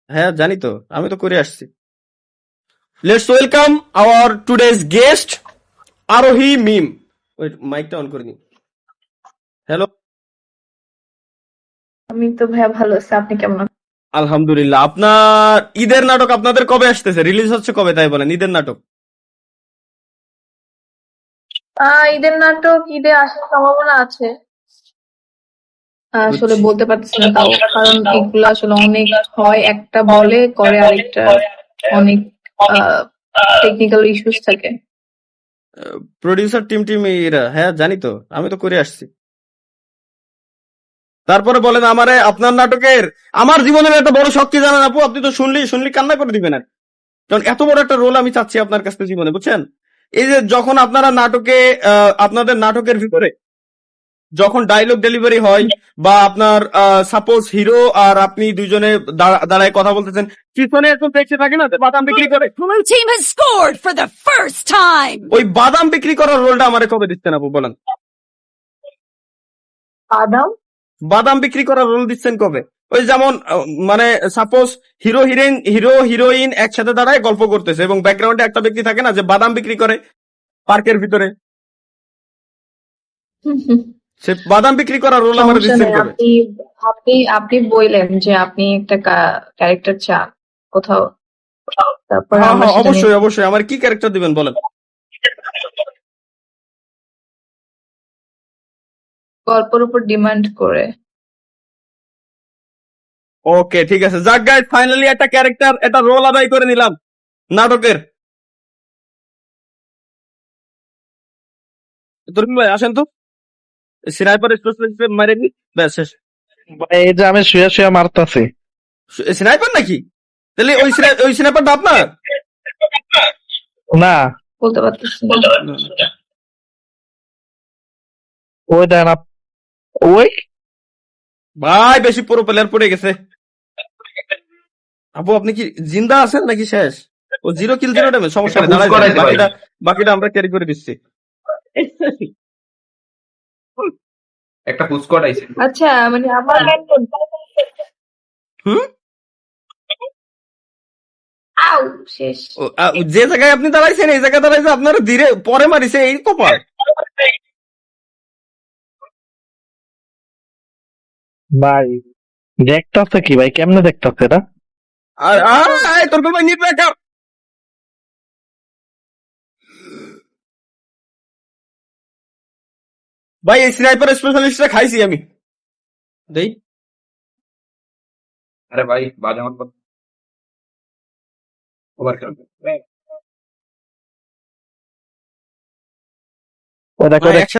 হ্যাঁ জানি তো, আমি তো করে আসছি। Let's welcome hour today's guest আরোহী মিম। ওয়েট, মাইকটা অন করে নি। হ্যালো। আমি তো ভাইয়া ভালো আছি। আপনি কেমন আছেন? আলহামদুলিল্লাহ। আপনার ঈদের নাটক আপনাদের কবে আসতেছে, রিলিজ হচ্ছে কবে তাই বলেন, ঈদের নাটক? ঈদের নাটক ঈদে আসার সম্ভাবনা আছে। আসলে বুঝছি। বলতে পারতেছি না তাও, কারণ এগুলো আসলে অনেক হয়, একটা বলে করে আরেকটা, অনেক টেকনিক্যাল ইস্যুস থাকে। প্রডিউসার টিম টিম এরা, হ্যাঁ জানি তো, আমি তো করে আসছি। তারপরে বলেন আমারে আপনার নাটকের, আমার জীবনের একটা বড় শখ কি জানেন আপু? আপনি তো শুনলি কান্না করে দিবেন আর। কারণ এত বড় একটা রোল আমি চাচ্ছি আপনার কাছ থেকে জীবনে, বুঝছেন? এই যে যখন আপনারা নাটকে, আপনাদের নাটকের ভিতরে যখন ডায়লগ ডেলিভারি হয়, বা আপনার সাপোজ হিরো আর আপনি দুইজনে দাঁড়ায় কথা বলতেছেন, পিছনে একজন দেখতে থাকে না যে বাদাম বিক্রি করে, Blue team has scored for the first time! ওই বাদাম বিক্রি করার রোলটা আমারে কবে দিচ্ছেন আপু বলেন? আদাম। বাদাম বিক্রি করার রোল দিচ্ছেন কবে? ওই যেমন মানে সাপোজ হিরো হিরোইন একসাথে দাঁড়ায় গল্প করতেছে এবং ব্যাকগ্রাউন্ডে একটা ব্যক্তি থাকে না যে বাদাম বিক্রি করে পার্কের ভিতরে, সে বাদাম বিক্রি করার রোল আমার সমস্যা দিচ্ছেন নেই। কবে? আপনি আপনি আপনি বললেন যে আপনি একটা ক্যারেক্টার চান কোথাও, তারপরে হ্যাঁ আমরা হ্যাঁ, সেটা নিয়ে অবশ্যই অবশ্যই, আমার কি ক্যারেক্টার দিবেন বলেন? গল্পের উপর ডিমান্ড করে। ওকে ঠিক আছে, যাক গাইস, ফাইনালি একটা ক্যারেক্টার, একটা রোল আদায় করে নিলাম নাটকের। তরুণ ভাই আসেন তো, স্নাইপার স্পেশালিস্ট মারে নি, ব্যাস শেষ। এই যে আমি শুয়ে শুয়ে মারতাছি। স্নাইপার নাকি? তাহলে ওই স্নাইপারটা আপনার? না, বলতে পারতেছি না। ওই দেন ওই ভাই বেশি পুরো প্লেয়ার পড়ে গেছে। আপু আপনি কি জিন্দা আছেন নাকি শেষ? ও জিরো কিল জিরো ড্যামেজ, সমস্যা একটা নেই, পুশ দাঁড়ায় যান, করাইছে ভাই। বাকিটা আমরা ক্যারি করে দিচ্ছি। একটা পুশ করাইছে। আচ্ছা, মানে আমার হুম। আউ শেষ। যে জায়গায় আপনি দাঁড়াইছেন এই জায়গায় দাঁড়াইছে আপনার ধীরে পরে মারিছে, এই কপাল। ভাই দেখতাছে কি ভাই, কেমনে দেখতাছে এটা? আর তোর ভাই নিট ব্যাকআপ। ভাই এই স্নাইপার স্পেশালিস্টটা খাইছি আমি, দেই। আরে ভাই বাজে আমার কথা ওভার খেলো। ওই দেখ ভাই ওই দেখ একসাথে